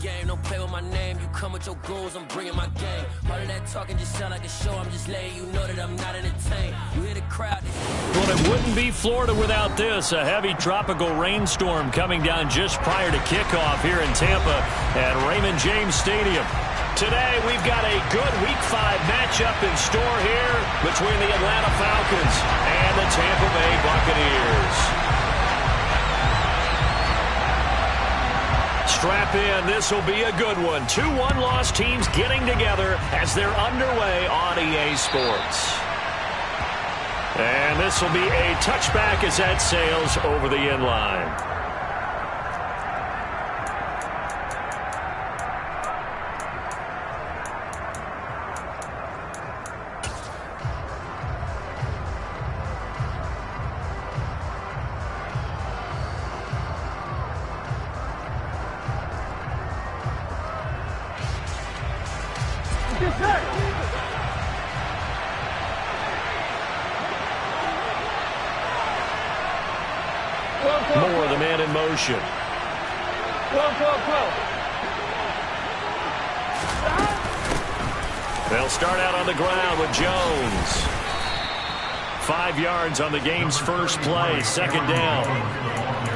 game. Don't play with my name. You come with your goons, I'm bringing my game. All of that talking just sound like a show. I'm just letting you know that I'm not entertained. You hear the crowd. Well, it wouldn't be Florida without this. A heavy tropical rainstorm coming down just prior to kickoff here in Tampa at Raymond James Stadium. Today, we've got a good Week 5 matchup in store here between the Atlanta Falcons and the Tampa Bay Buccaneers. Strap in. This will be a good one. 2 one-loss teams getting together as they're underway on EA Sports. And this will be a touchback as that sails over the end line. Moore, the man in motion. They'll start out on the ground with Jones. 5 yards on the game's first play, second down.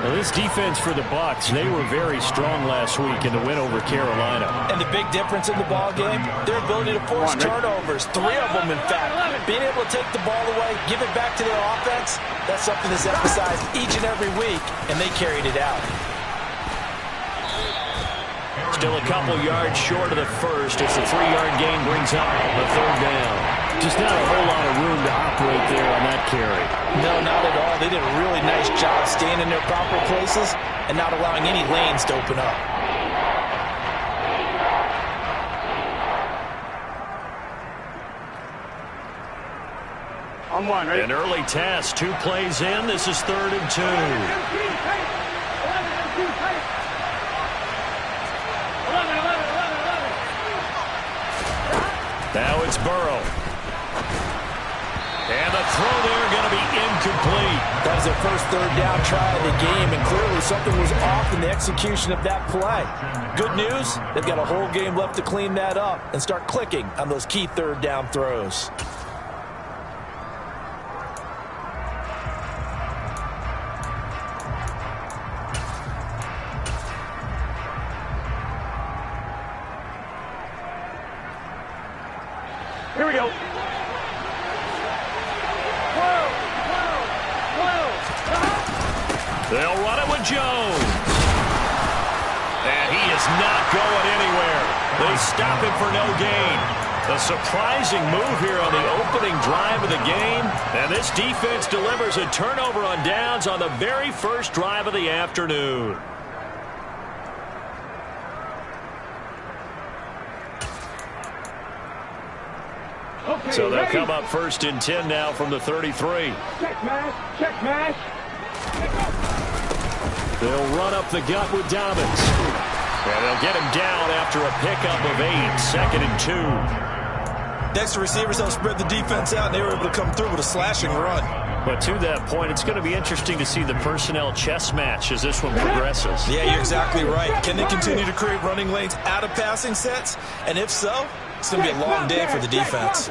Well, this defense for the Bucs, they were very strong last week in the win over Carolina. And the big difference in the ball game, their ability to force turnovers, 3 of them in fact. Being able to take the ball away, give it back to their offense, that's something that's emphasized each and every week, and they carried it out. Still a couple yards short of the first as the 3-yard gain brings up the third down. Just not a whole lot of room to operate there on that carry. No, not at all. They did a really nice job staying in their proper places and not allowing any lanes to open up. On one, right? An early test, 2 plays in. This is 3rd and 2. Now it's Burrow. And the throw there going to be incomplete. That was their first 3rd down try of the game, and clearly something was off in the execution of that play. Good news, they've got a whole game left to clean that up and start clicking on those key 3rd down throws. Here we go. They'll run it with Jones. And he is not going anywhere. They stop him for no gain. A surprising move here on the opening drive of the game. And this defense delivers a turnover on downs on the very first drive of the afternoon. Okay, So they'll ready? come up 1st and 10 now from the 33. Check mash, check mash. They'll run up the gut with Dobbins. And they'll get him down after a pickup of 8, 2nd and 2. Next, the receivers helped spread the defense out, and they were able to come through with a slashing run. But to that point, it's going to be interesting to see the personnel chess match as this one progresses. Yeah, you're exactly right. Can they continue to create running lanes out of passing sets? And if so, it's going to be a long day for the defense.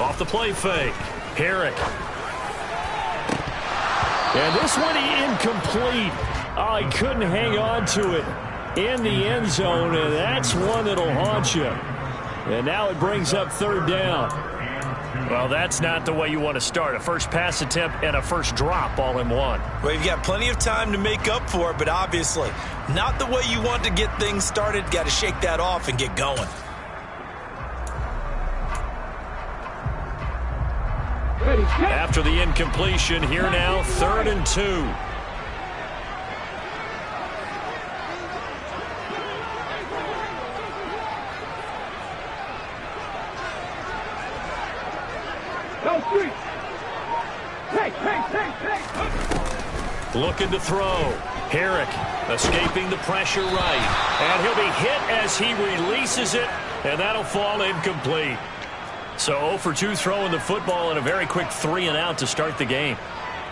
Off the play fake. Herrick. And this one incomplete. Oh, he couldn't hang on to it in the end zone, and that's one that'll haunt you. And now it brings up 3rd down. Well, that's not the way you want to start. A first pass attempt and a first drop all in one. Well, you've got plenty of time to make up for it, but obviously not the way you want to get things started. Got to shake that off and get going. After the incompletion, here now, 3rd and 2. Looking to throw. Herrick escaping the pressure right. And he'll be hit as he releases it, and that'll fall incomplete. So 0 for 2 throwing the football and a very quick 3 and out to start the game.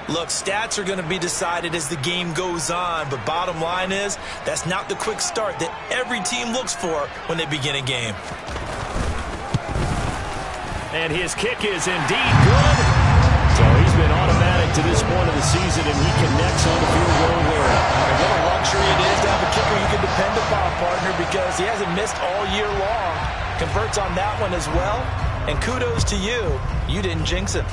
Look, stats are going to be decided as the game goes on, but bottom line is that's not the quick start that every team looks for when they begin a game. And his kick is indeed good. So he's been automatic to this point of the season, and he connects on the field goal there. And what a luxury it is to have a kicker you can depend upon, partner, because he hasn't missed all year long. Converts on that one as well, and kudos to you. You didn't jinx him.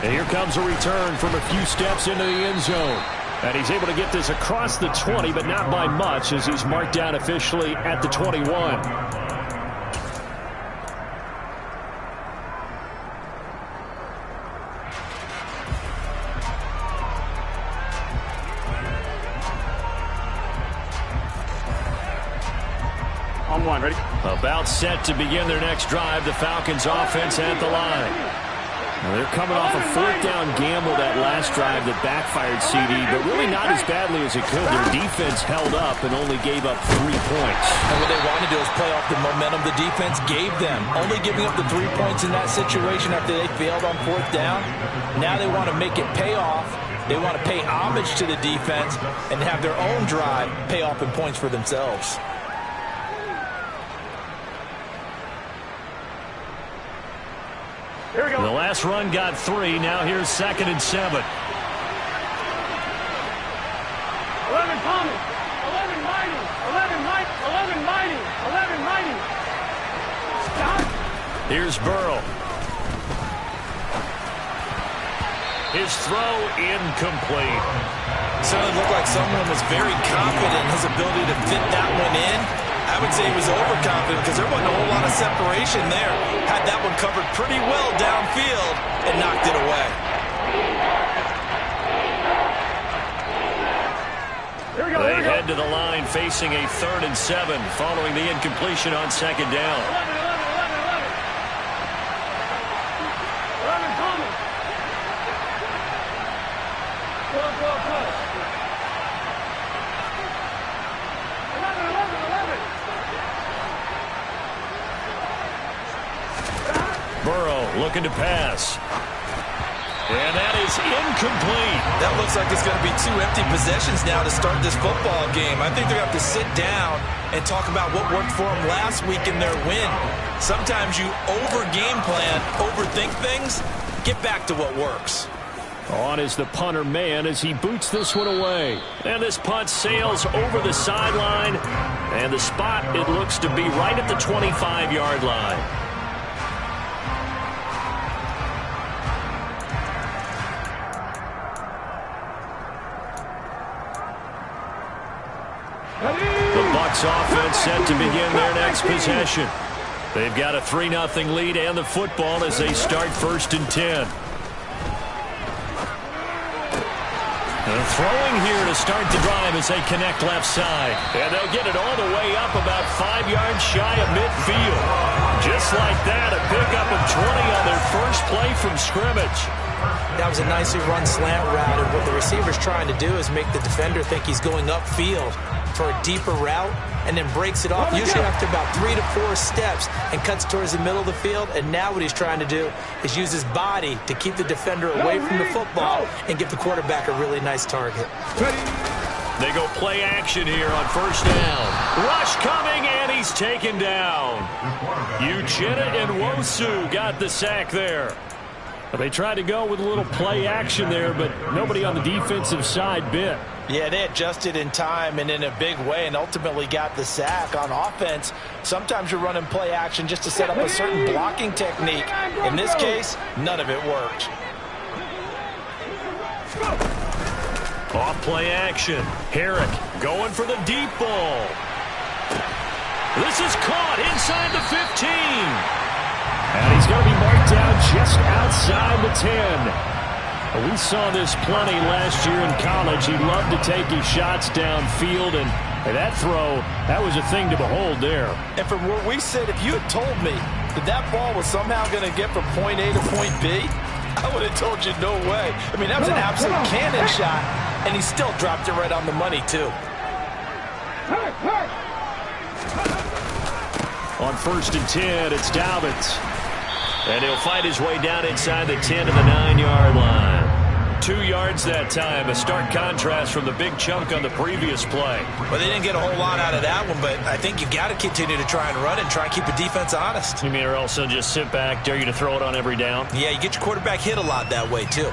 And here comes a return from a few steps into the end zone. And he's able to get this across the 20, but not by much, as he's marked down officially at the 21. On one, ready? About set to begin their next drive. The Falcons offense at the line. Now they're coming off a fourth down gamble that last drive that backfired CD, but really not as badly as it could. Their defense held up and only gave up 3 points. And what they want to do is play off the momentum the defense gave them. Only giving up the 3 points in that situation after they failed on fourth down. Now they want to make it pay off. They want to pay homage to the defense and have their own drive pay off in points for themselves. Here we go. The last run got 3. Now here's 2nd and 7. 11 Thomas. 11 Mighty. 11 Mike. 11 Mighty. 11 Mighty. Stop. Here's Burrow. His throw incomplete. So it looked like someone was very confident in his ability to fit that one in. I would say he was overconfident because there wasn't a whole lot of separation there. Had that one covered pretty well downfield and knocked it away. Here we go. They head to the line facing a 3rd and 7 following the incompletion on 2nd down. 11 Thomas. Go. 11. Burrow looking to pass. And that is incomplete. That looks like it's going to be 2 empty possessions now to start this football game. I think they're going to have to sit down and talk about what worked for them last week in their win. Sometimes you over-game plan, overthink things. Get back to what works. On is the punter man as he boots this one away. And this punt sails over the sideline. And the spot, it looks to be right at the 25-yard line. The Bucs offense set to begin their next possession. They've got a 3-0 lead and the football as they start 1st and 10. And throwing here to start the drive as they connect left side. And they'll get it all the way up about 5 yards shy of midfield. Just like that, a pickup of 20 on their first play from scrimmage. That was a nicely run slant route, and what the receiver's trying to do is make the defender think he's going upfield for a deeper route, and then breaks it off, usually after about 3 to 4 steps, and cuts towards the middle of the field. And now what he's trying to do is use his body to keep the defender away from the football and give the quarterback a really nice target. They go play action here on 1st down. Rush coming, and he's taken down. Uchenna and Nwosu got the sack there. They tried to go with a little play action there, but nobody on the defensive side bit. Yeah, they adjusted in time and in a big way and ultimately got the sack. On offense, sometimes you're running play action just to set up a certain blocking technique. In this case, none of it worked. Off play action. Herrick going for the deep ball. This is caught inside the 15. And he's going to be marked down just outside the 10. We saw this plenty last year in college. He loved to take his shots downfield, and that throw, that was a thing to behold there. And from where we sit, if you had told me that that ball was somehow going to get from point A to point B, I would have told you no way. I mean, that was an absolute cannon shot, and he still dropped it right on the money, too. On 1st and 10, it's Dobbins. And he'll fight his way down inside the 10 to the 9-yard line. 2 yards that time, a stark contrast from the big chunk on the previous play. Well, they didn't get a whole lot out of that one, but I think you got to continue to try and run and try and keep the defense honest. You mean or also just sit back, dare you to throw it on every down? Yeah, you get your quarterback hit a lot that way, too.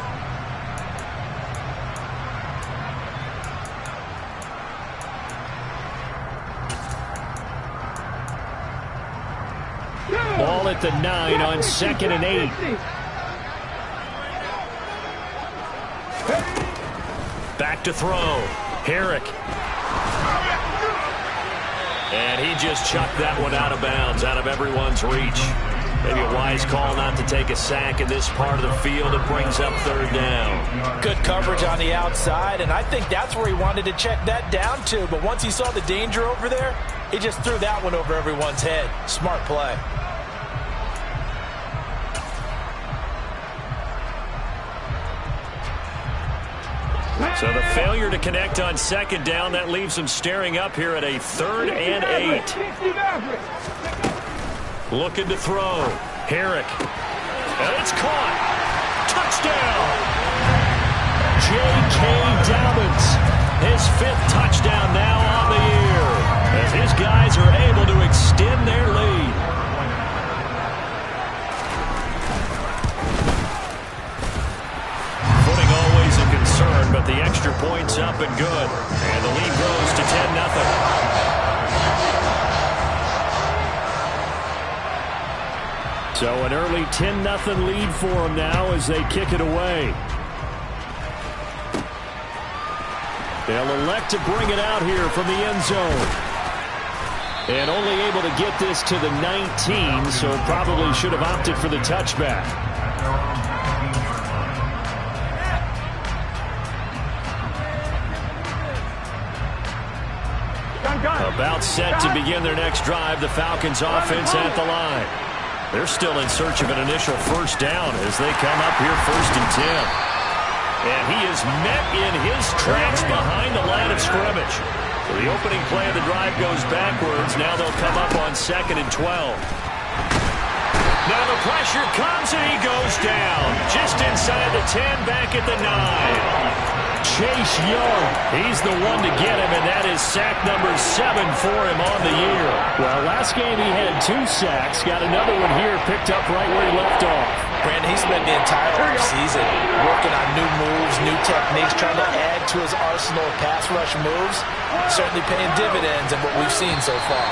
Ball at the 9 on 2nd and 8. Back to throw. Herrick. And he just chucked that one out of bounds, out of everyone's reach. Maybe a wise call not to take a sack in this part of the field. It brings up 3rd down. Good coverage on the outside, and I think that's where he wanted to check that down to. But once he saw the danger over there, he just threw that one over everyone's head. Smart play. So the failure to connect on 2nd down, that leaves him staring up here at a 3rd and 8. Looking to throw. Herrick. And it's caught. Touchdown. J.K. Dobbins. His 5th touchdown now on the year, as his guys are able to extend their lead. Footing always a concern, but the extra point's up and good. And the lead grows to 10-0. So an early 10-0 lead for them now as they kick it away. They'll elect to bring it out here from the end zone. And only able to get this to the 19, so probably should have opted for the touchback. About set to begin their next drive, the Falcons offense at the line. They're still in search of an initial 1st down as they come up here 1st and 10. And he is met in his tracks behind the line of scrimmage. So the opening play of the drive goes backwards. Now they'll come up on 2nd and 12. Now the pressure comes and he goes down. Just inside the 10, back at the 9. Chase Young, he's the one to get him, and that is sack number 7 for him on the year. Well, last game he had 2 sacks. Got another one here picked up right where he left off. Brandon, he spent the entire offseason working on new moves, new techniques, trying to add to his arsenal of pass rush moves. Certainly paying dividends in what we've seen so far.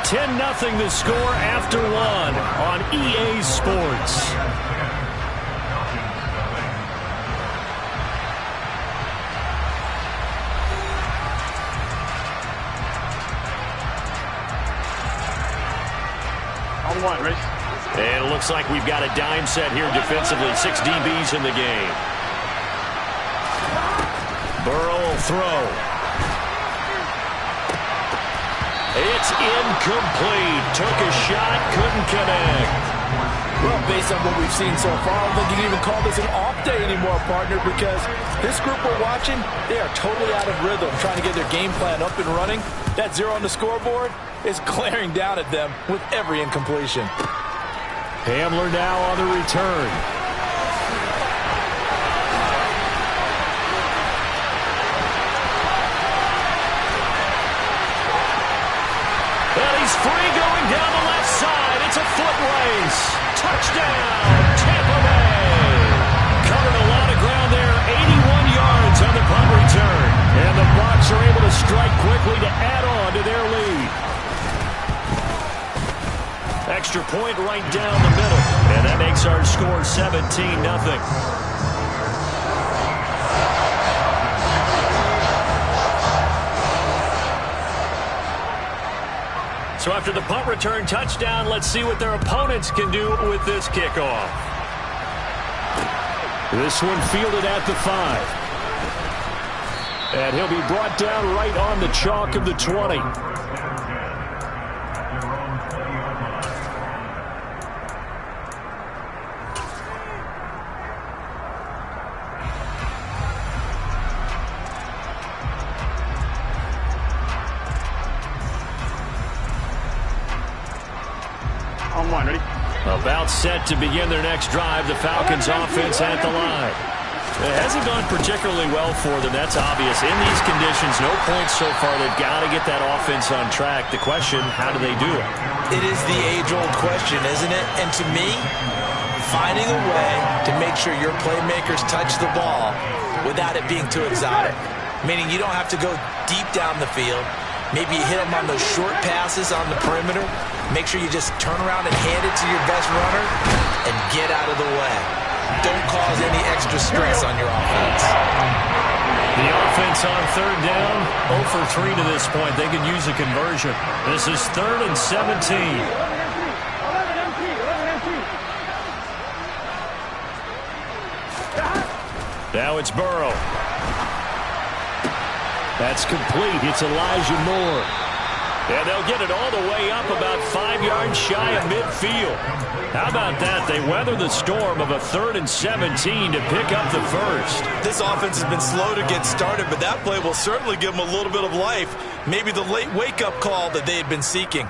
10-0 the score after 1 on EA Sports. And it looks like we've got a dime set here defensively. 6 DBs in the game. Burrow will throw. It's incomplete. Took a shot, couldn't connect. Well, based on what we've seen so far, I don't think you can even call this an off day anymore, partner, because this group we're watching, they are totally out of rhythm, trying to get their game plan up and running. That 0 on the scoreboard is glaring down at them with every incompletion. Hamler now on the return. And he's free going down the left side. It's a foot race. Touchdown, Tampa Bay. Covered a lot of ground there. 81 yards on the punt return. And the Bucs are able to strike quickly to add on to their lead. Extra point right down the middle. And that makes our score 17-0. So after the punt return touchdown, let's see what their opponents can do with this kickoff. This one fielded at the 5. And he'll be brought down right on the chalk of the 20. On 1, ready? About set to begin their next drive, the Falcons offense at the line. It hasn't gone particularly well for them, that's obvious. In these conditions, no points so far. They've got to get that offense on track. The question, how do they do it? It is the age-old question, isn't it? And to me, finding a way to make sure your playmakers touch the ball without it being too exotic. Meaning you don't have to go deep down the field. Maybe you hit them on those short passes on the perimeter. Make sure you just turn around and hand it to your best runner and get out of the way. Don't cause any extra stress on your offense. The offense on third down, 0 for 3 to this point. They could use a conversion. This is 3rd and 17. 11 empty. Now it's Burrow. That's complete. It's Elijah Moore. And they'll get it all the way up about 5 yards shy of midfield. How about that? They weather the storm of a 3rd and 17 to pick up the first. This offense has been slow to get started, but that play will certainly give them a little bit of life. Maybe the late wake-up call that they had been seeking.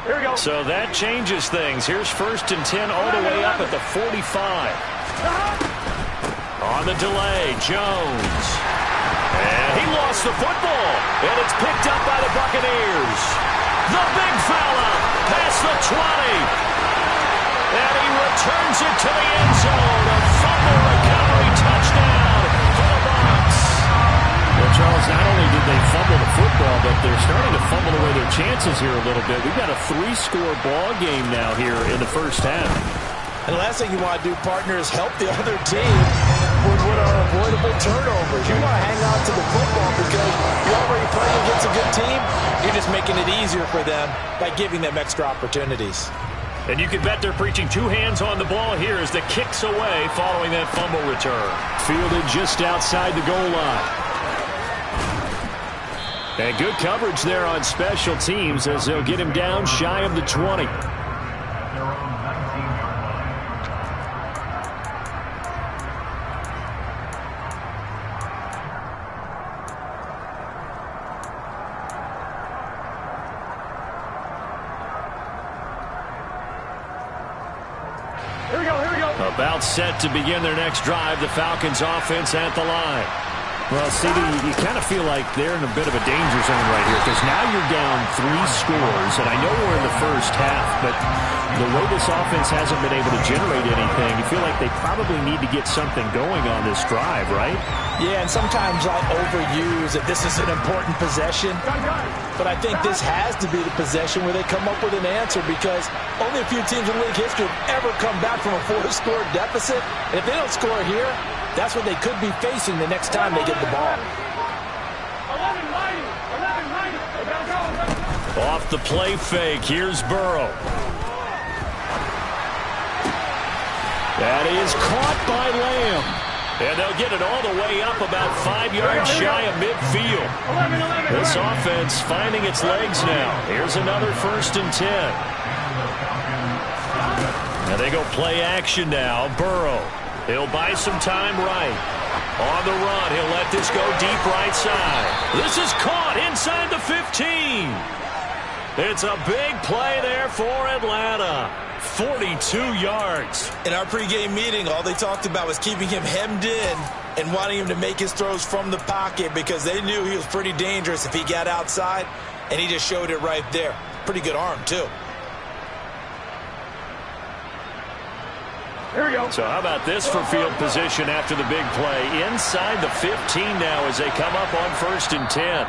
Here we go. So that changes things. Here's 1st and 10 all the way up at the 45. On the delay, Jones. And he lost the football. And it's picked up by the Buccaneers. The big fella past the 20. And he returns it to the end zone. A fumble recovery touchdown for the Bucs. Well, Charles, not only did they fumble the football, but they're starting to fumble away their chances here a little bit. We've got a 3-score ball game now here in the first half. And the last thing you want to do, partner, is help the other team with what are avoidable turnovers. You want to hang on to the football because you're already playing against a good team. You're just making it easier for them by giving them extra opportunities. And you can bet they're preaching 2 hands on the ball here as the kick's away following that fumble return. Fielded just outside the goal line. And good coverage there on special teams as they'll get him down shy of the 20. About set to begin their next drive, the Falcons offense at the line. Well, CD, you kind of feel like they're in a bit of a danger zone right here because now you're down 3 scores, and I know we're in the first half, but the way this offense hasn't been able to generate anything, you feel like they probably need to get something going on this drive, right? Yeah, and sometimes I overuse that this is an important possession, but I think this has to be the possession where they come up with an answer because only a few teams in league history have ever come back from a 4-score deficit, and if they don't score here, that's what they could be facing the next time they get the ball. 11 mighty. They gotta go. Off the play fake, here's Burrow. That is caught by Lamb. And they'll get it all the way up about 5 yards shy of midfield. 11. This offense finding its legs now. Here's another 1st and 10. Now they go play action now. Burrow. He'll buy some time right. On the run, he'll let this go deep right side. This is caught inside the 15. It's a big play there for Atlanta. 42 yards. In our pregame meeting, all they talked about was keeping him hemmed in and wanting him to make his throws from the pocket because they knew he was pretty dangerous if he got outside, and he just showed it right there. Pretty good arm, too. Here we go. So how about this for field position after the big play? Inside the 15 now as they come up on 1st and 10.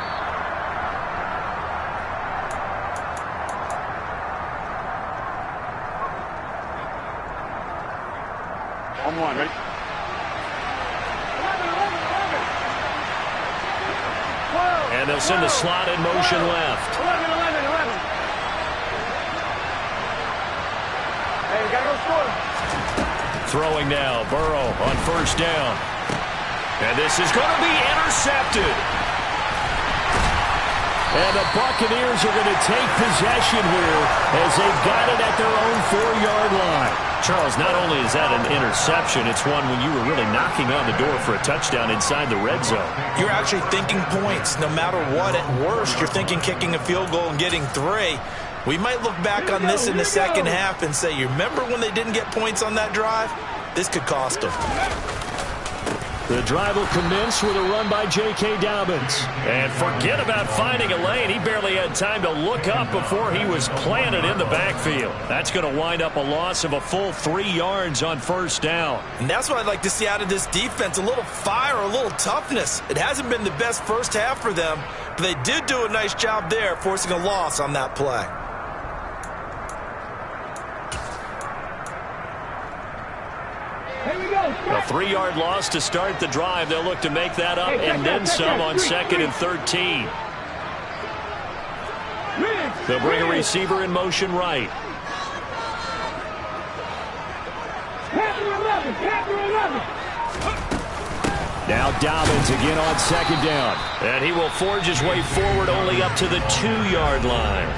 On one, ready? 11. 12. And they'll send the slot in motion left. 11. Hey, we gotta go score. Throwing now, Burrow on 1st down. And this is going to be intercepted. And the Buccaneers are going to take possession here as they've got it at their own 4-yard line. Charles, not only is that an interception, it's one when you were really knocking on the door for a touchdown inside the red zone. You're actually thinking points no matter what. At worst, you're thinking kicking a field goal and getting 3. We might look back on this in the second half and say, you remember when they didn't get points on that drive? This could cost them. The drive will commence with a run by J.K. Dobbins. And forget about finding a lane. He barely had time to look up before he was planted in the backfield. That's going to wind up a loss of a full 3 yards on first down. And that's what I'd like to see out of this defense, a little fire, a little toughness. It hasn't been the best first half for them, but they did do a nice job there, forcing a loss on that play. A 3-yard loss to start the drive. They'll look to make that up and then some on 2nd and 13. They'll bring a receiver in motion right. Now Dobbins again on 2nd down. And he will forge his way forward only up to the 2-yard line.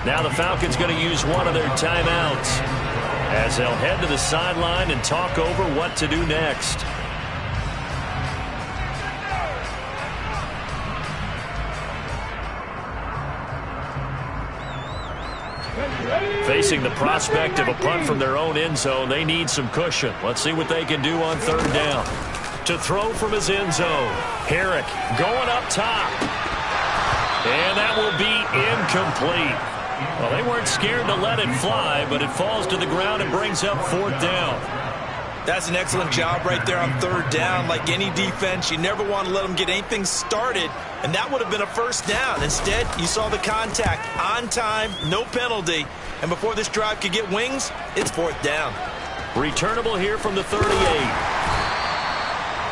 Now the Falcons going to use one of their timeouts, as they'll head to the sideline and talk over what to do next. Facing the prospect of a punt from their own end zone, they need some cushion. Let's see what they can do on 3rd down. To throw from his end zone, Herrick going up top. And that will be incomplete. Well, they weren't scared to let it fly, but it falls to the ground and brings up 4th down. That's an excellent job right there on 3rd down. Like any defense, you never want to let them get anything started, and that would have been a first down. Instead, you saw the contact on time, no penalty, and before this drive could get wings, it's 4th down. Returnable here from the 38.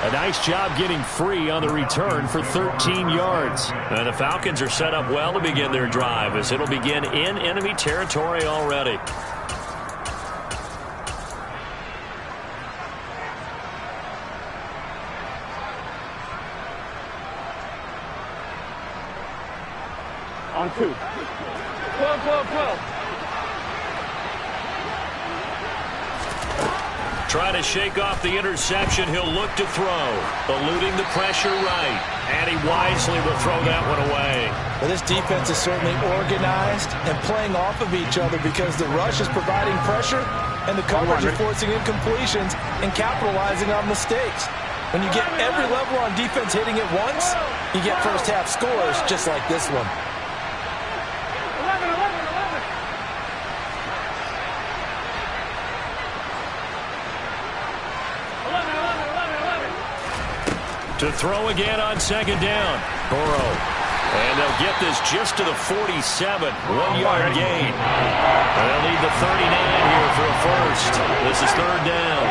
A nice job getting free on the return for 13 yards. And the Falcons are set up well to begin their drive, as it'll begin in enemy territory already. On 2. 12. Trying to shake off the interception. He'll look to throw. Eluding the pressure right. And he wisely will throw that one away. Well, this defense is certainly organized and playing off of each other, because the rush is providing pressure and the coverage is forcing incompletions and capitalizing on mistakes. When you get every level on defense hitting at once, you get first half scores just like this one. 11. To throw again on 2nd down. Burrow. And they'll get this just to the 47. 1-yard gain. And they'll need the 39 here for a first. This is 3rd down.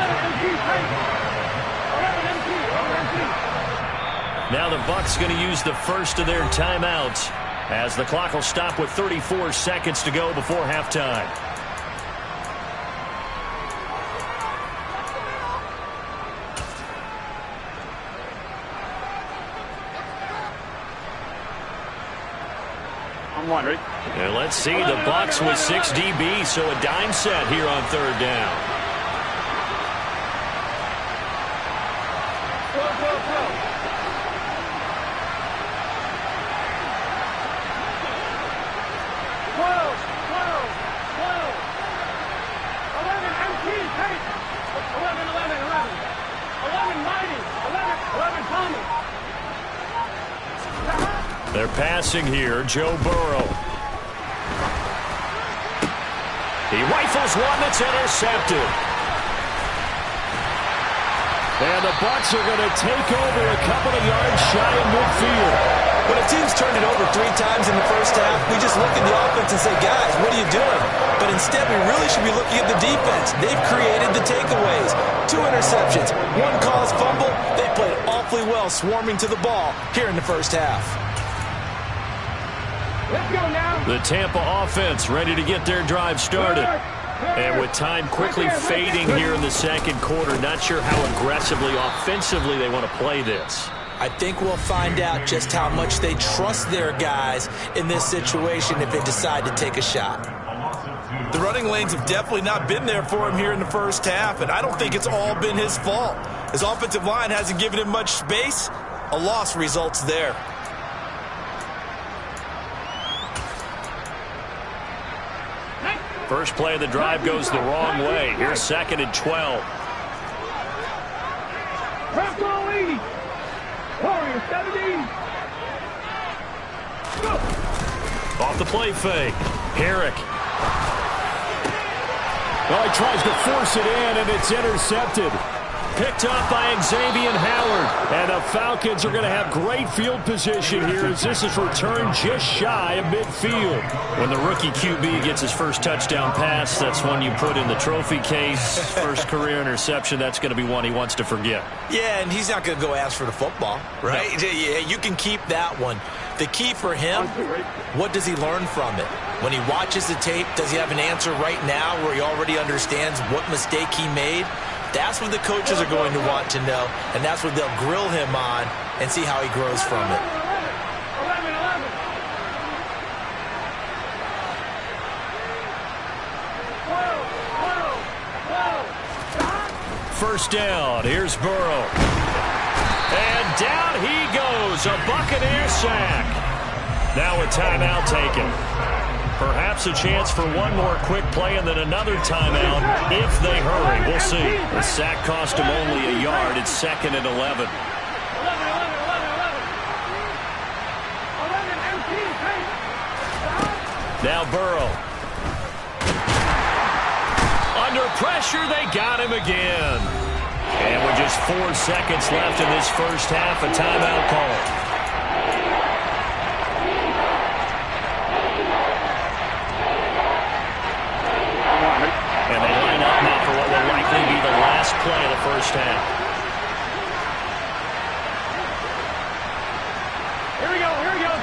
Now the Bucs going to use the first of their timeouts, as the clock will stop with 34 seconds to go before halftime. And let's see, the Bucs with 6 DBs, so a dime set here on 3rd down. They're passing here, Joe Burrow. He rifles one that's intercepted. And the Bucs are going to take over a couple of yards shy of midfield. When a team's turned it over 3 times in the first half, we just look at the offense and say, guys, what are you doing? But instead, we really should be looking at the defense. They've created the takeaways. 2 interceptions, 1 caused fumble. They played awfully well swarming to the ball here in the first half. Let's go now. The Tampa offense ready to get their drive started. And with time quickly fading here in the 2nd quarter, not sure how aggressively, offensively they want to play this. I think we'll find out just how much they trust their guys in this situation if they decide to take a shot. The running lanes have definitely not been there for him here in the first half, and I don't think it's all been his fault. His offensive line hasn't given him much space. A loss results there. First play of the drive goes the wrong way. Here's 2nd and 12. Press all 80. Warrior 70. Go. Off the play fake. Herrick. Well, he tries to force it in, and it's intercepted. Picked up by Xavier Howard. And the Falcons are going to have great field position here as this is returned just shy of midfield. When the rookie QB gets his first touchdown pass, that's one you put in the trophy case. First career interception, that's going to be one he wants to forget. Yeah, and he's not going to go ask for the football, right? No. Yeah, you can keep that one. The key for him, what does he learn from it? When he watches the tape, does he have an answer right now where he already understands what mistake he made? That's what the coaches are going to want to know, and that's what they'll grill him on and see how he grows from it. 1st down. Here's Burrow. And down he goes. A Buccaneer sack. Now a timeout taken. Perhaps a chance for one more quick play and then another timeout if they hurry. We'll see. The sack cost him only a yard. It's 2nd and 11. Now Burrow. Under pressure, they got him again. And with just 4 seconds left in this first half, a timeout call. And they line up now for what will likely be the last play of the first half. Here we go, here we go.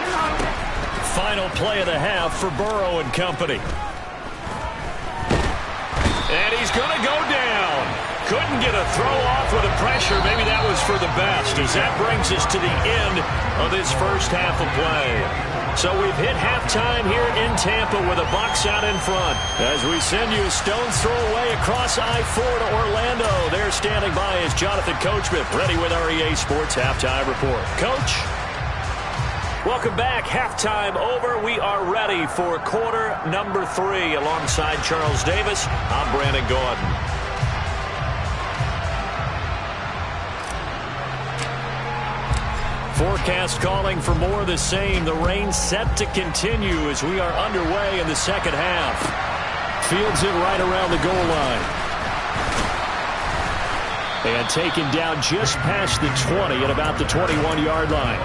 Final play of the half for Burrow and company. And he's going to go down. Couldn't get a throw off with the pressure. Maybe that was for the best, as that brings us to the end of this first half of play. So we've hit halftime here in Tampa with a Bucs out in front. As we send you a stone's throw away across I-4 to Orlando. There standing by is Jonathan Coachman, ready with our EA Sports Halftime Report. Coach? Welcome back. Halftime over. We are ready for quarter number 3. Alongside Charles Davis, I'm Brandon Gordon. Forecast calling for more of the same. The rain set to continue as we are underway in the second half. Fields it right around the goal line. And taken down just past the 20 at about the 21-yard line.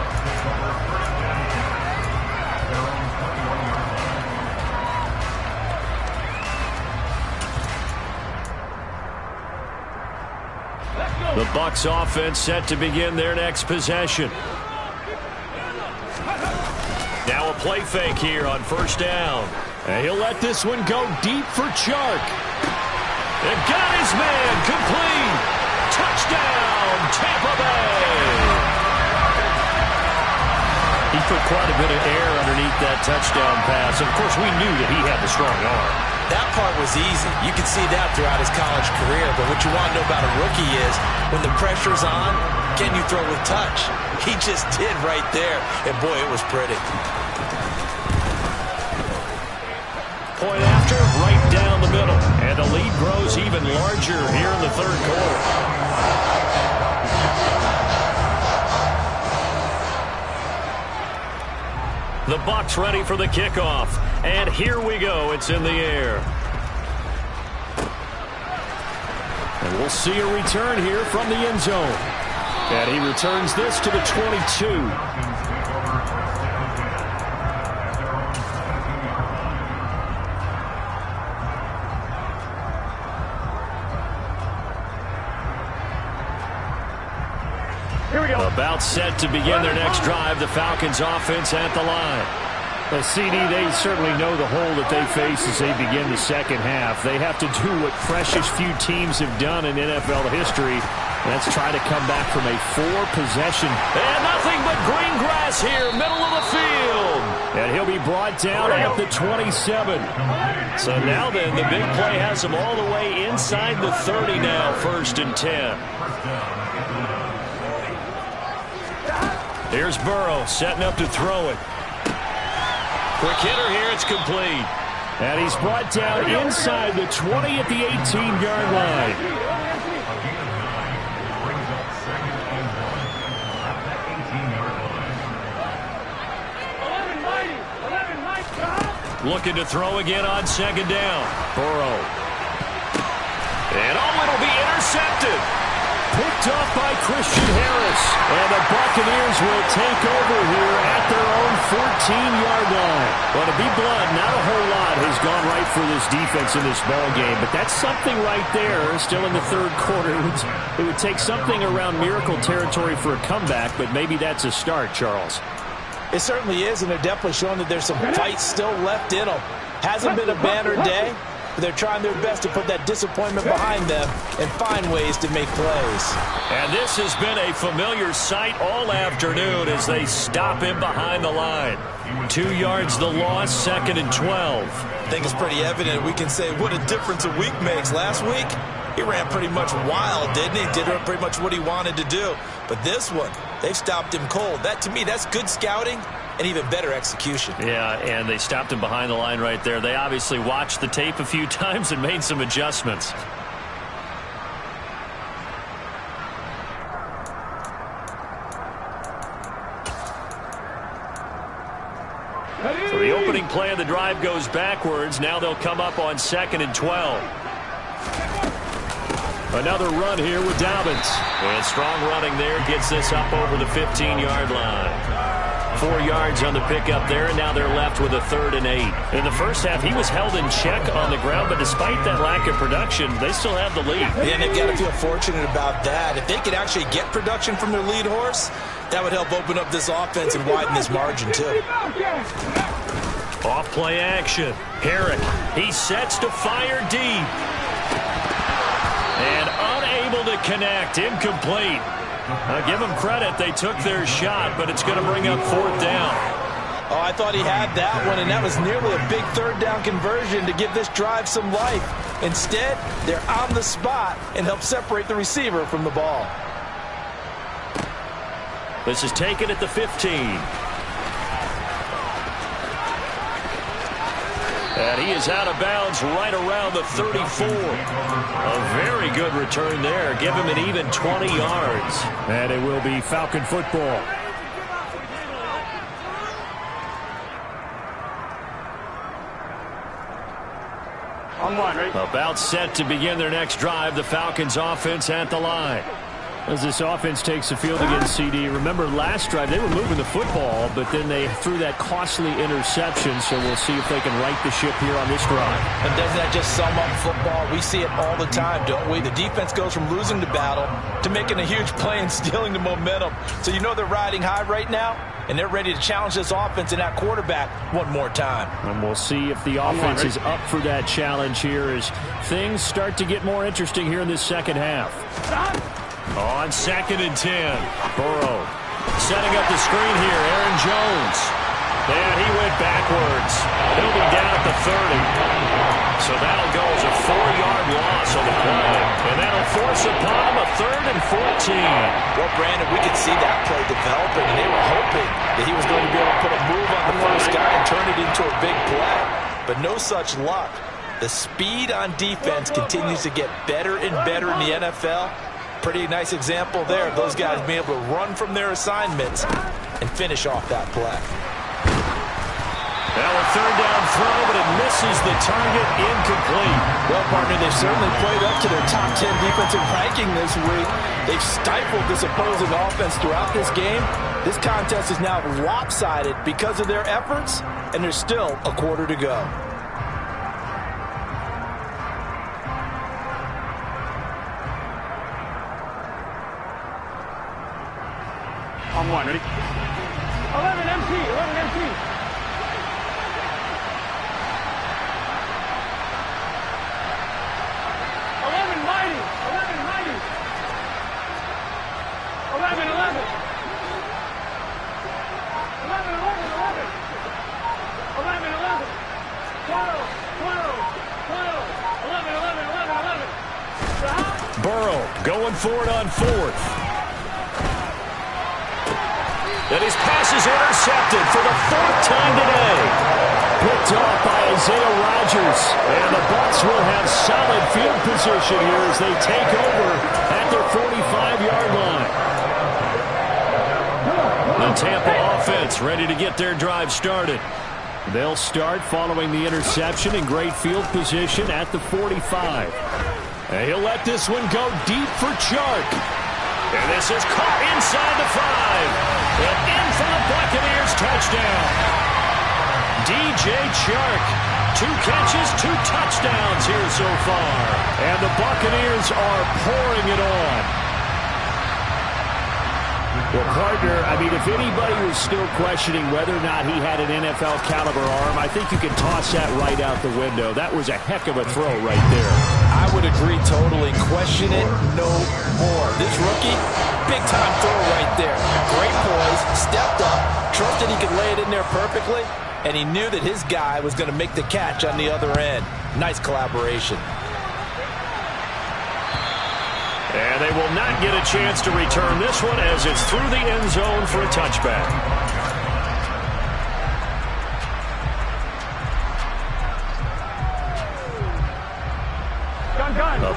The Bucs offense set to begin their next possession. Now a play fake here on 1st down. And he'll let this one go deep for Chark. And got his man complete. Touchdown, Tampa Bay. He put quite a bit of air underneath that touchdown pass. Of course, we knew that he had the strong arm. That part was easy. You can see that throughout his college career. But what you want to know about a rookie is when the pressure's on, can you throw with touch? He just did right there. And, boy, it was pretty. Point after, right down the middle. And the lead grows even larger here in the third quarter. The Bucs ready for the kickoff. And here we go. It's in the air. And we'll see a return here from the end zone. And he returns this to the 22. About set to begin their next drive. The Falcons offense at the line. Well, CD, they certainly know the hole that they face as they begin the second half. They have to do what precious few teams have done in NFL history. Let's try to come back from a 4-possession. And nothing but green grass here, middle of the field. And he'll be brought down at the 27. So now then, the big play has him all the way inside the 30 now, 1st and 10. Here's Burrow setting up to throw it. Quick hitter here. It's complete. And he's brought down inside the 20 at the 18-yard line. Looking to throw again on second down. Burrow. And it'll be intercepted. Picked off by Christian Harris. And the Buccaneers will take over here at their own 14-yard line. Well, to be blunt, not a whole lot has gone right for this defense in this ball game, but that's something right there. Still in the third quarter. It would take something around miracle territory for a comeback, but maybe that's a start, Charles. It certainly is, and they're definitely showing that there's some fight still left in them. Hasn't been a banner day, but they're trying their best to put that disappointment behind them and find ways to make plays. And this has been a familiar sight all afternoon as they stop him behind the line. 2 yards the loss, 2nd and 12. I think it's pretty evident. We can say what a difference a week makes. Last week, he ran pretty much wild, didn't he? Did pretty much what he wanted to do. But this one, they've stopped him cold. That, to me, that's good scouting and even better execution. Yeah, and they stopped him behind the line right there. They obviously watched the tape a few times and made some adjustments. So the opening play of the drive goes backwards. Now they'll come up on 2nd and 12. Another run here with Dobbins. And strong running there gets this up over the 15-yard line. 4 yards on the pickup there, and now they're left with a 3rd and 8. In the first half, he was held in check on the ground, but despite that lack of production, they still have the lead. And they've got to feel fortunate about that. If they could actually get production from their lead horse, that would help open up this offense and widen this margin, too. Off play action. Herrick, he sets to fire deep. And unable to connect. Incomplete. Give them credit. They took their shot, but it's going to bring up 4th down. Oh, I thought he had that one, and that was nearly a big 3rd down conversion to give this drive some life. Instead, they're on the spot and help separate the receiver from the ball. This is taken at the 15. And he is out of bounds right around the 34. A very good return there. Give him an even 20 yards. And it will be Falcon football. About set to begin their next drive. The Falcons offense at the line. As this offense takes the field against CD. Remember last drive they were moving the football, but then they threw that costly interception, so we'll see if they can right the ship here on this drive. And doesn't that just sum up football? We see it all the time, don't we? The defense goes from losing the battle to making a huge play and stealing the momentum. So you know they're riding high right now, and they're ready to challenge this offense and that quarterback one more time. And we'll see if the offense is up for that challenge here as things start to get more interesting here in this second half. On 2nd and 10, Burrow setting up the screen here. Aaron Jones. And he went backwards. He'll be down at the 30. So that'll go as a 4-yard loss on the play. And that'll force upon him a 3rd and 14. Well, Brandon, we could see that play developing, and they were hoping that he was going to be able to put a move on the first guy and turn it into a big play. But no such luck. The speed on defense continues to get better and better in the NFL. Pretty nice example there of those guys being able to run from their assignments and finish off that play. Now a 3rd down throw, but it misses the target. Incomplete. Well, partner, they've certainly played up to their top 10 defensive ranking this week. They've stifled this opposing offense throughout this game. This contest is now lopsided because of their efforts, and there's still a quarter to go. On 1, ready? 11 MT, 11 MT. 11 mighty, 11 mighty. 11, 11. 11, 11, 11. 11, 11. 12, 12, 12. 11, 11, 11, 11. Burrow going for it on 4th. And his pass is intercepted for the 4th time today. picked off by Isaiah Rodgers. And the Bucs will have solid field position here as they take over at their 45-yard line. The Tampa offense ready to get their drive started. They'll start following the interception in great field position at the 45. And he'll let this one go deep for Chark. And this is caught inside the 5. And in for the Buccaneers touchdown. DJ Chark, 2 catches, 2 touchdowns here so far. And the Buccaneers are pouring it on. Well, partner, I mean, if anybody was still questioning whether or not he had an NFL caliber arm, I think you can toss that right out the window. That was a heck of a throw right there. I would agree totally. Question it no more. This rookie, big-time throw right there. Great poise, stepped up, trusted he could lay it in there perfectly, and he knew that his guy was going to make the catch on the other end. Nice collaboration. And they will not get a chance to return this one as it's through the end zone for a touchback.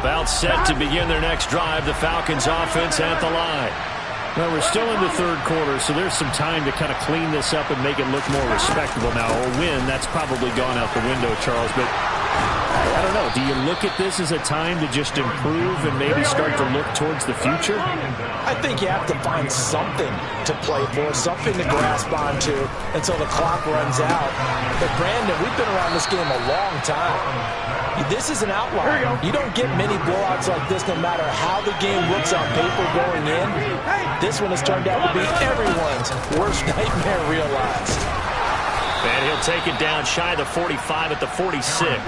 About set to begin their next drive, the Falcons offense at the line. Well, we're still in the third quarter, so there's some time to kind of clean this up and make it look more respectable. Now, a win, that's probably gone out the window, Charles, but I don't know. Do you look at this as a time to just improve and maybe start to look towards the future? I think you have to find something to play for, something to grasp onto until the clock runs out. But, Brandon, we've been around this game a long time. This is an outlier. You don't get many blowouts like this no matter how the game looks on paper going in. This one has turned out to be everyone's worst nightmare realized. And he'll take it down shy of the 45 at the 46.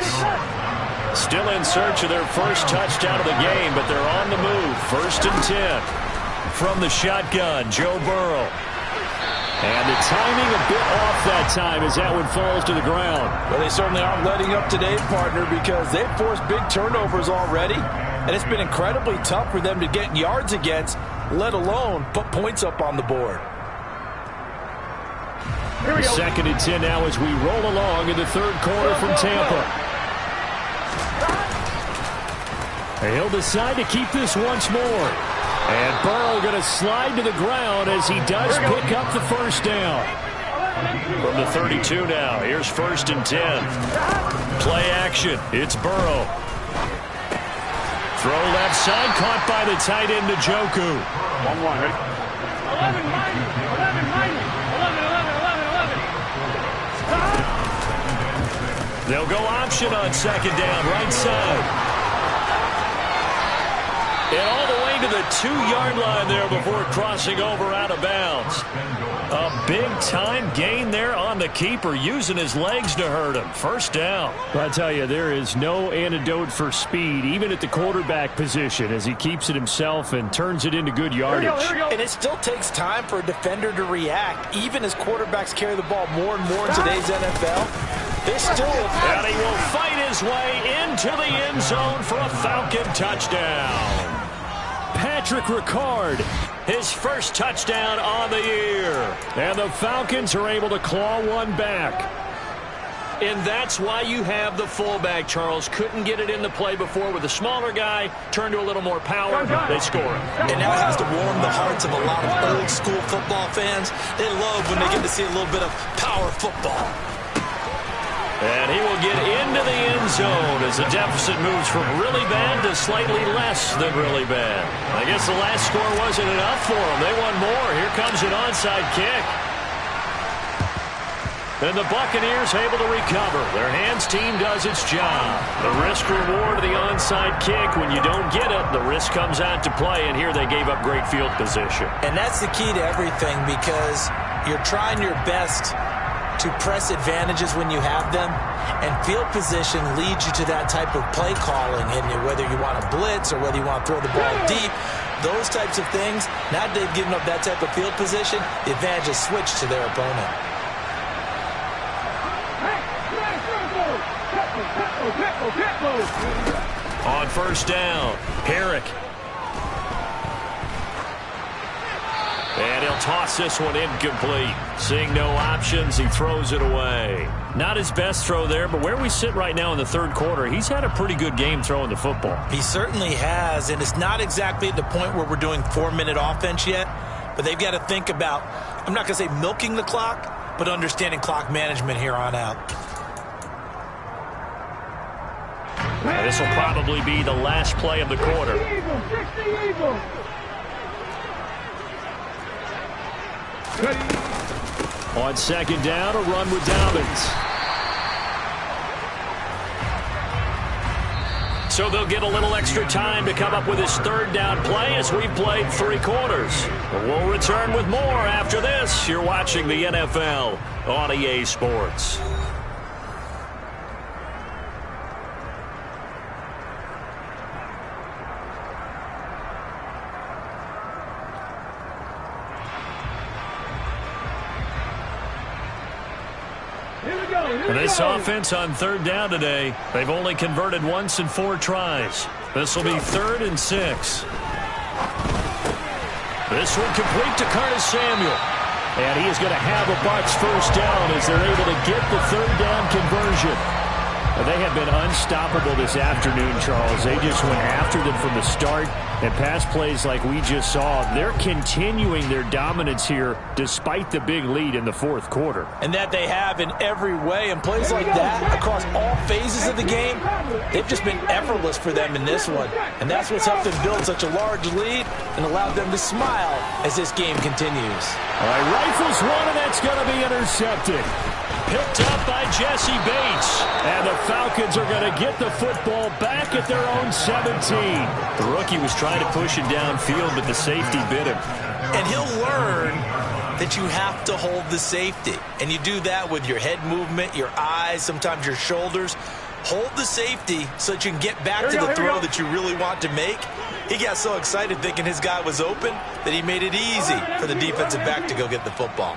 Still in search of their first touchdown of the game, but they're on the move. 1st and 10. From the shotgun, Joe Burrow. And the timing a bit off that time as that one falls to the ground. Well, they certainly aren't letting up today, partner, because they've forced big turnovers already. And it's been incredibly tough for them to get yards against, let alone put points up on the board. 2nd and 10 now as we roll along in the third quarter from Tampa. And he'll decide to keep this once more. And Burrow going to slide to the ground as he does pick up the first down. From the 32 now, here's 1st and 10. Play action, it's Burrow. Throw left side, caught by the tight end Njoku. 1-1, ready? 11 minus, 11 minus, 11, 11, 11. They'll go option on 2nd down, right side. And all the way to the 2-yard line there before crossing over out of bounds. A big-time gain there on the keeper, using his legs to hurt him. 1st down. Well, I tell you, there is no antidote for speed, even at the quarterback position, as he keeps it himself and turns it into good yardage. And it still takes time for a defender to react, even as quarterbacks carry the ball more and more in today's NFL. They still... And he will fight his way into the end zone for a Falcon touchdown. Patrick Ricard, his first touchdown on the year. And the Falcons are able to claw one back. And that's why you have the fullback, Charles. Couldn't get it in the play before with a smaller guy. Turned to a little more power. They score it. And now it has to warm the hearts of a lot of old-school football fans. They love when they get to see a little bit of power football. And he will get into the end zone as the deficit moves from really bad to slightly less than really bad. I guess the last score wasn't enough for them. They won more. Here comes an onside kick. And the Buccaneers able to recover. Their hands team does its job. The risk-reward of the onside kick. When you don't get it, the risk comes out to play. And here they gave up great field position. And that's the key to everything, because you're trying your best to press advantages when you have them, and field position leads you to that type of play calling, and whether you want to blitz or whether you want to throw the ball deep, those types of things. Now they've given up that type of field position, the advantage is switched to their opponent. On 1st down, Herrick. And he'll toss this one incomplete. Seeing no options, he throws it away. Not his best throw there, but where we sit right now in the third quarter, he's had a pretty good game throwing the football. He certainly has, and it's not exactly at the point where we're doing 4-minute offense yet, but they've got to think about, I'm not going to say milking the clock, but understanding clock management here on out. This will probably be the last play of the quarter. On second down, a run with Dobbins. So they'll get a little extra time to come up with his third down play as we've played 3 quarters. But we'll return with more after this. You're watching the NFL on EA Sports. This offense on third down today, they've only converted once in 4 tries. This will be 3rd and 6. This one complete to Curtis Samuel. And he is going to have a Bucs first down as they're able to get the third down conversion. They have been unstoppable this afternoon, Charles. They just went after them from the start. And pass plays like we just saw, they're continuing their dominance here despite the big lead in the 4th quarter. And that they have in every way. And plays like that across all phases of the game, they've just been effortless for them in this one. And that's what's helped them build such a large lead and allowed them to smile as this game continues. All right, rifles one, and that's going to be intercepted. Picked up by Jesse Bates. And the Falcons are going to get the football back at their own 17. The rookie was trying to push it downfield, but the safety bit him. And he'll learn that you have to hold the safety. And you do that with your head movement, your eyes, sometimes your shoulders. Hold the safety so that you can get back to the throw that you really want to make. He got so excited thinking his guy was open that he made it easy for the defensive back to go get the football.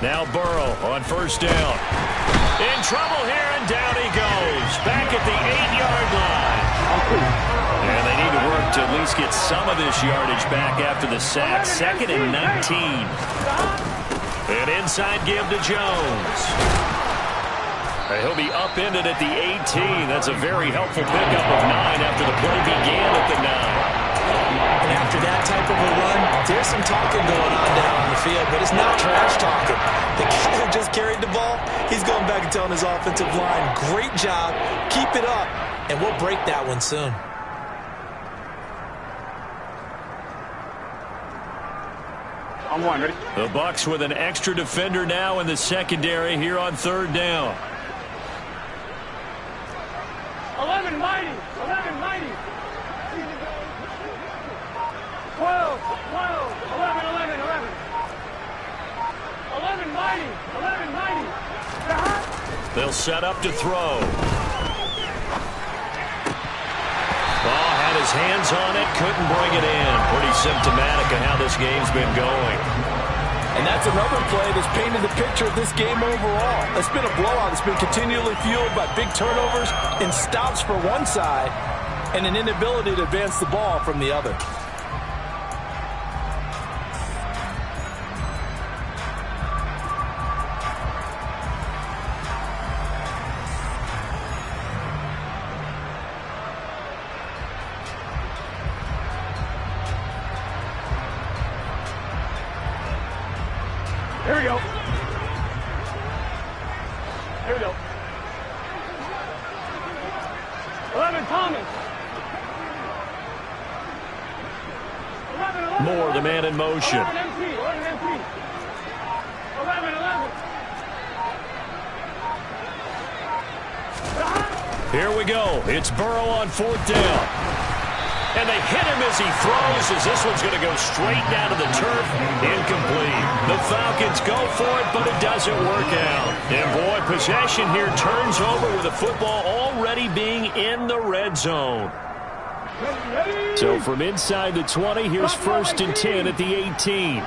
Now Burrow on first down. In trouble here, and down he goes. Back at the 8-yard line. And they need to work to at least get some of this yardage back after the sack. 2nd and 19. An inside give to Jones. He'll be upended at the 18. That's a very helpful pickup of 9 after the play began at the 9. And after that type of a run, there's some talking going on down on the field, but it's not trash talking. The guy who just carried the ball, he's going back and telling his offensive line, great job, keep it up, and we'll break that one soon. I'm one, ready? The Bucs with an extra defender now in the secondary here on third down. 11 mighty, 11 mighty. 12, 11, 11, 11. 11 mighty, 11 mighty. They'll set up to throw. Ball had his hands on it, couldn't bring it in. Pretty symptomatic of how this game's been going. And that's another play that's painted the picture of this game overall. It's been a blowout. It's been continually fueled by big turnovers and stops for one side and an inability to advance the ball from the other. Here we go. Here we go. 11 Thomas. 11, Moore, the man in motion. 11 MP. 11 MP. 11, 11. Here we go. It's Burrow on fourth down. And they hit him as he throws, as this one's going to go straight down to the turf. Incomplete. The Falcons go for it, but it doesn't work out. And boy, possession here turns over with the football already being in the red zone. So from inside the 20, here's 1st and 10 at the 18.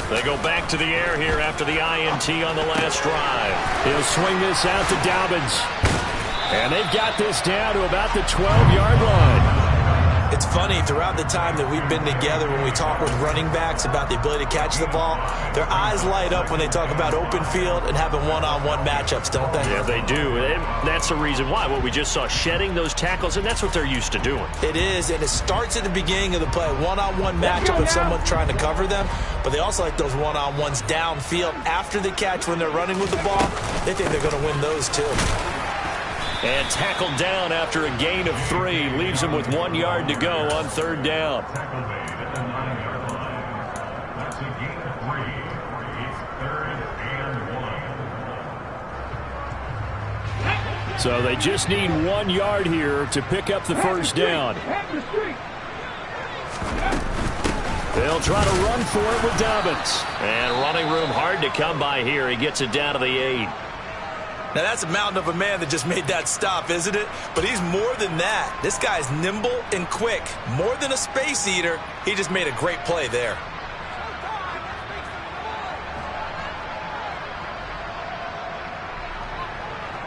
They go back to the air here after the INT on the last drive. He'll swing this out to Dobbins. And they've got this down to about the 12-yard line. It's funny, throughout the time that we've been together, when we talk with running backs about the ability to catch the ball, their eyes light up when they talk about open field and having one-on-one matchups, don't they? Yeah, they do. And that's the reason why. What we just saw, shedding those tackles, and that's what they're used to doing. It is, and it starts at the beginning of the play. One-on-one matchup if someone's trying to cover them, but they also like those one-on-ones downfield after the catch when they're running with the ball. They think they're going to win those too. And tackled down after a gain of 3. Leaves him with 1 yard to go on 3rd down. So they just need 1 yard here to pick up the 1st down. They'll try to run for it with Dobbins. And running room hard to come by here. He gets it down to the 8. Now, that's a mountain of a man that just made that stop, isn't it? But he's more than that. This guy's nimble and quick. More than a space eater, he just made a great play there.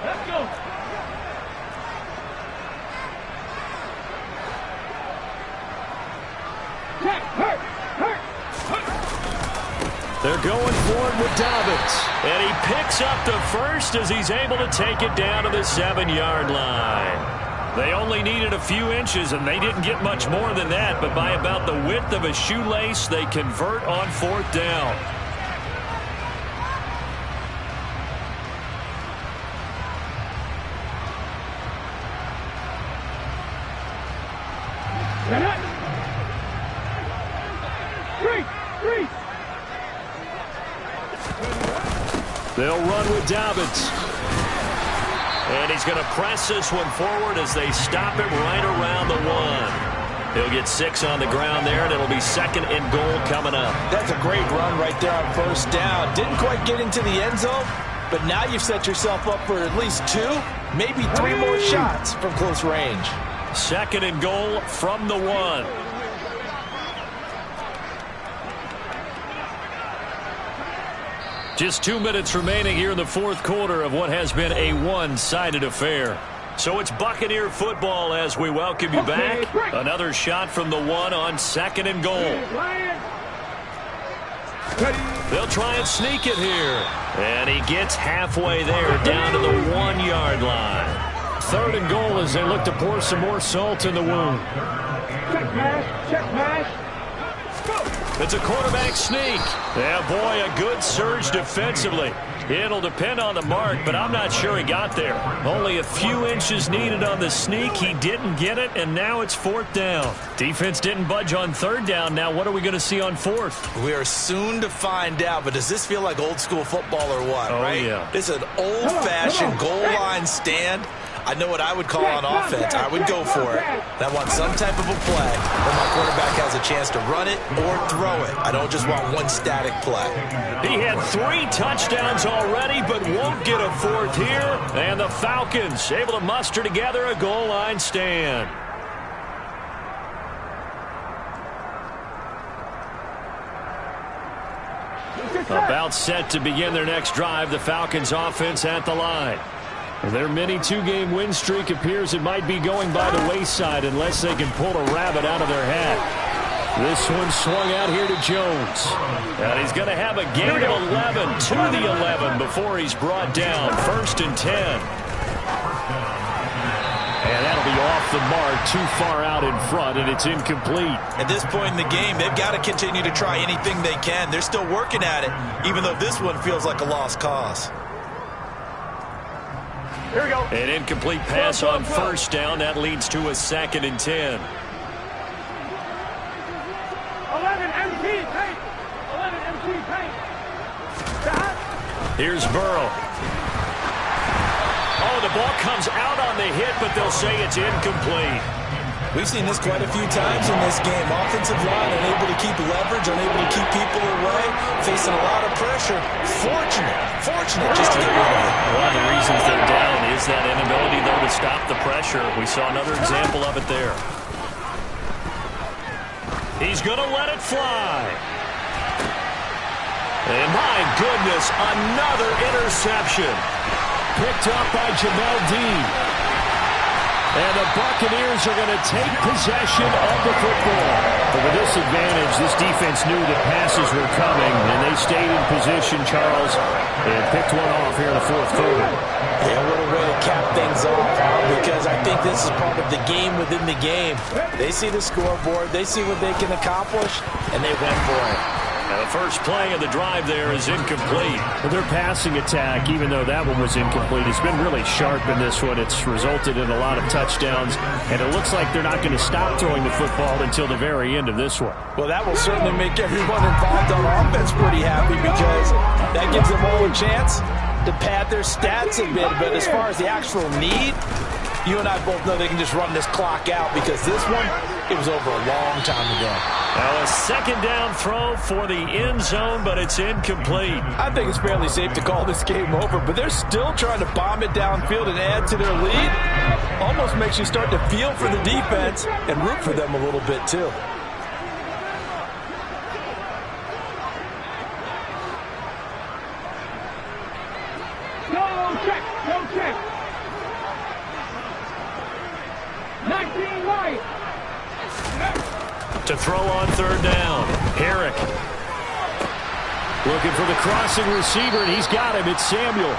Let's go. They're going forward with Dobbins. And he picks up the 1st as he's able to take it down to the 7-yard line. They only needed a few inches, and they didn't get much more than that. But by about the width of a shoelace, they convert on 4th down. They'll run with Dobbins. And he's going to press this one forward as they stop him right around the 1. He'll get 6 on the ground there, and it'll be 2nd and goal coming up. That's a great run right there on 1st down. Didn't quite get into the end zone, but now you've set yourself up for at least 2, maybe 3 more shots from close range. 2nd and goal from the 1. Just 2 minutes remaining here in the 4th quarter of what has been a one-sided affair. So it's Buccaneer football as we welcome you back. Another shot from the 1 on 2nd and goal. They'll try and sneak it here. And he gets halfway there, down to the 1-yard line. 3rd and goal as they look to pour some more salt in the wound. Check pass. It's a quarterback sneak. Yeah, boy, a good surge defensively. It'll depend on the mark, but I'm not sure he got there. Only a few inches needed on the sneak. He didn't get it, and now it's 4th down. Defense didn't budge on 3rd down. Now what are we going to see on 4th? We are soon to find out, but does this feel like old school football or what, right? Yeah. This is an old-fashioned goal line stand. I know what I would call on offense. I would go for it. And I want some type of a play where my quarterback has a chance to run it or throw it. I don't just want one static play. He had 3 touchdowns already, but won't get a 4th here. And the Falcons able to muster together a goal line stand. About set to begin their next drive. The Falcons offense at the line. Their mini 2-game win streak appears it might be going by the wayside unless they can pull a rabbit out of their hat. This one swung out here to Jones. And he's going to have a gain of 11 to the 11 before he's brought down. 1st and 10. And that'll be off the mark, too far out in front, and it's incomplete. At this point in the game, they've got to continue to try anything they can. They're still working at it, even though this one feels like a lost cause. Here we go. An incomplete pass on 1st down. That leads to a 2nd and 10. 11 MT paint. 11 MT paint. Here's Burrow. Oh, the ball comes out on the hit, but they'll say it's incomplete. We've seen this quite a few times in this game. Offensive line unable to keep leverage, unable to keep people away, facing a lot of pressure. Fortunate just to get rid of it. One of the reasons they're down is that inability, though, to stop the pressure. We saw another example of it there. He's going to let it fly. And my goodness, another interception. Picked up by Jamel Dean. And the Buccaneers are going to take possession of the football. But with this advantage, this defense knew that passes were coming, and they stayed in position, Charles, and picked one off here in the fourth quarter. Yeah, what a way to cap things off, because I think this is part of the game within the game. They see the scoreboard, they see what they can accomplish, and they went for it. Now the first play of the drive there is incomplete. Well, their passing attack, even though that one was incomplete, has been really sharp in this one. It's resulted in a lot of touchdowns, and it looks like they're not going to stop throwing the football until the very end of this one. Well, that will certainly make everyone involved on offense pretty happy, because that gives them all a chance to pad their stats a bit. But as far as the actual need, you and I both know they can just run this clock out, because this one, it was over a long time ago. Now a second down throw for the end zone, but it's incomplete. I think it's fairly safe to call this game over, but they're still trying to bomb it downfield and add to their lead. Almost makes you start to feel for the defense and root for them a little bit too. No check, no check. 19 right. To throw on third down, Herrick looking for the crossing receiver, and he's got him. It's Samuel.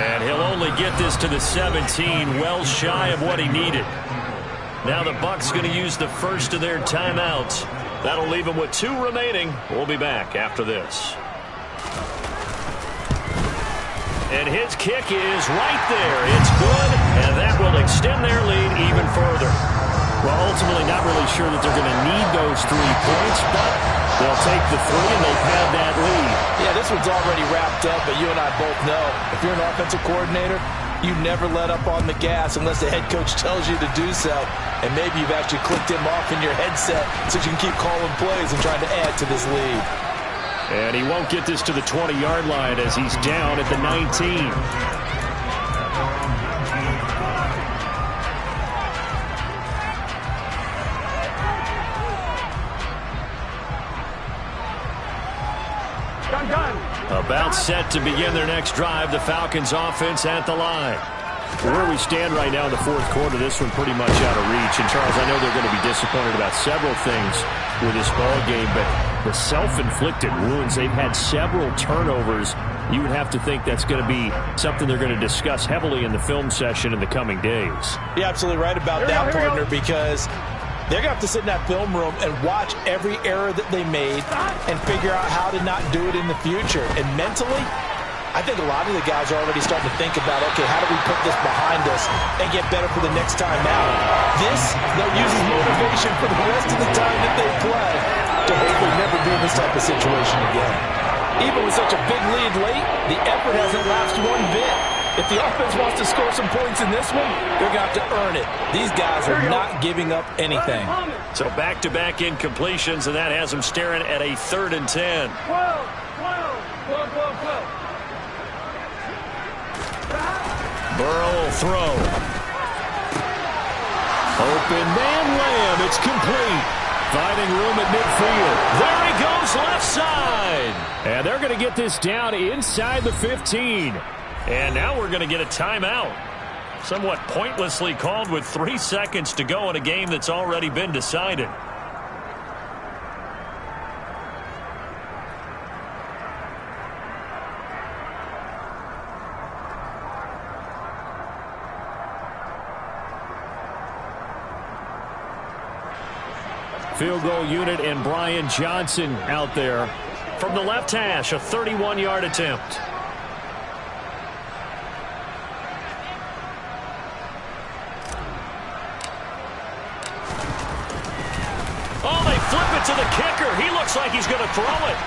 And he'll only get this to the 17, well shy of what he needed. Now the Bucs going to use the first of their timeouts. That'll leave them with 2 remaining. We'll be back after this. And his kick is right there. It's good, and that will extend their lead even further. Well, ultimately not really sure that they're going to need those 3 points, but they'll take the 3 and they'll pad that lead. Yeah, this one's already wrapped up, but you and I both know if you're an offensive coordinator, you never let up on the gas unless the head coach tells you to do so. And maybe you've actually clicked him off in your headset so you can keep calling plays and trying to add to this lead. And he won't get this to the 20-yard line as he's down at the 19. About set to begin their next drive, the Falcons offense at the line. Where we stand right now in the fourth quarter, this one pretty much out of reach. And, Charles, I know they're going to be disappointed about several things with this ball game, but the self-inflicted wounds, they've had several turnovers. You would have to think that's going to be something they're going to discuss heavily in the film session in the coming days. You're absolutely right about that, partner, because they're going to have to sit in that film room and watch every error that they made and figure out how to not do it in the future. And mentally, I think a lot of the guys are already starting to think about, okay, how do we put this behind us and get better for the next time out? This, they'll use as motivation for the rest of the time that they play to hopefully never be in this type of situation again. Even with such a big lead late, the effort hasn't lapsed one bit. If the offense wants to score some points in this one, they're going to have to earn it. These guys are not giving up anything. So back-to-back incompletions, and that has them staring at a 3rd and 10. 12. Burrow will throw. Open man, Lamb. It's complete. Finding room at midfield. There he goes, left side. And they're going to get this down inside the 15. And now we're going to get a timeout. Somewhat pointlessly called with 3 seconds to go in a game that's already been decided. Field goal unit and Brian Johnson out there. From the left hash, a 31-yard attempt. Oh, they flip it to the kicker. He looks like he's going to throw it.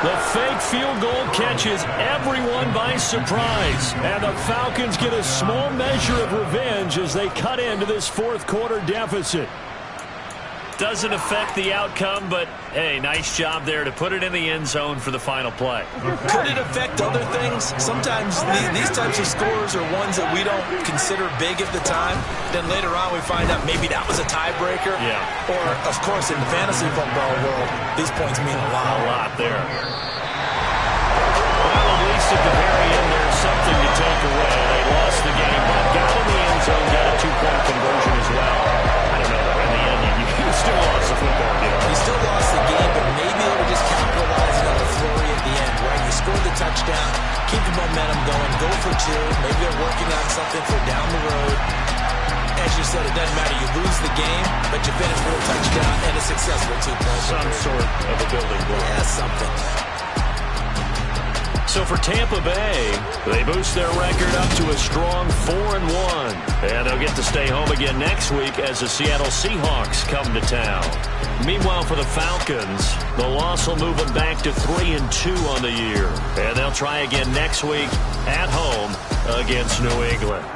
The fake field goal catches everyone by surprise. And the Falcons get a small measure of revenge as they cut into this fourth quarter deficit. Doesn't affect the outcome, but, hey, nice job there to put it in the end zone for the final play. Could it affect other things? Sometimes these types of scores are ones that we don't consider big at the time. Then later on we find out maybe that was a tiebreaker. Yeah. Or, of course, in the fantasy football world, these points mean a lot. A lot there. Well, at least at the very end, there's something to take away. They lost the game, but got in the end football game. He still lost the game, but maybe they were just capitalizing on the flurry at the end, right? You scored the touchdown, keep the momentum going, go for two. Maybe they're working on something for down the road. As you said, it doesn't matter. You lose the game, but you finish with a touchdown and a successful 2-point. Some sort of a building block. Yeah, something. So for Tampa Bay, they boost their record up to a strong 4-1. And they'll get to stay home again next week as the Seattle Seahawks come to town. Meanwhile, for the Falcons, the loss will move them back to 3-2 on the year. And they'll try again next week at home against New England.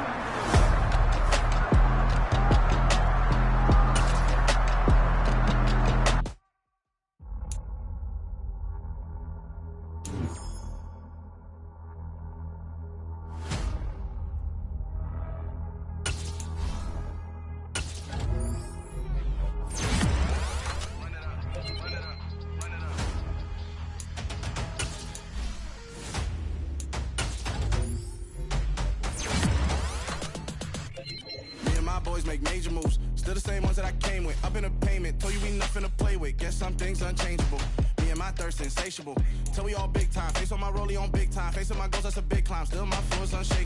Boys make major moves, still the same ones that I came with. Up in a payment, told you we nothing to play with. Guess some things unchangeable. Me and my thirst insatiable. Till we all big time. Face on my rollie on big time. Face on my goals, that's a big climb. Still my flow is unshakable.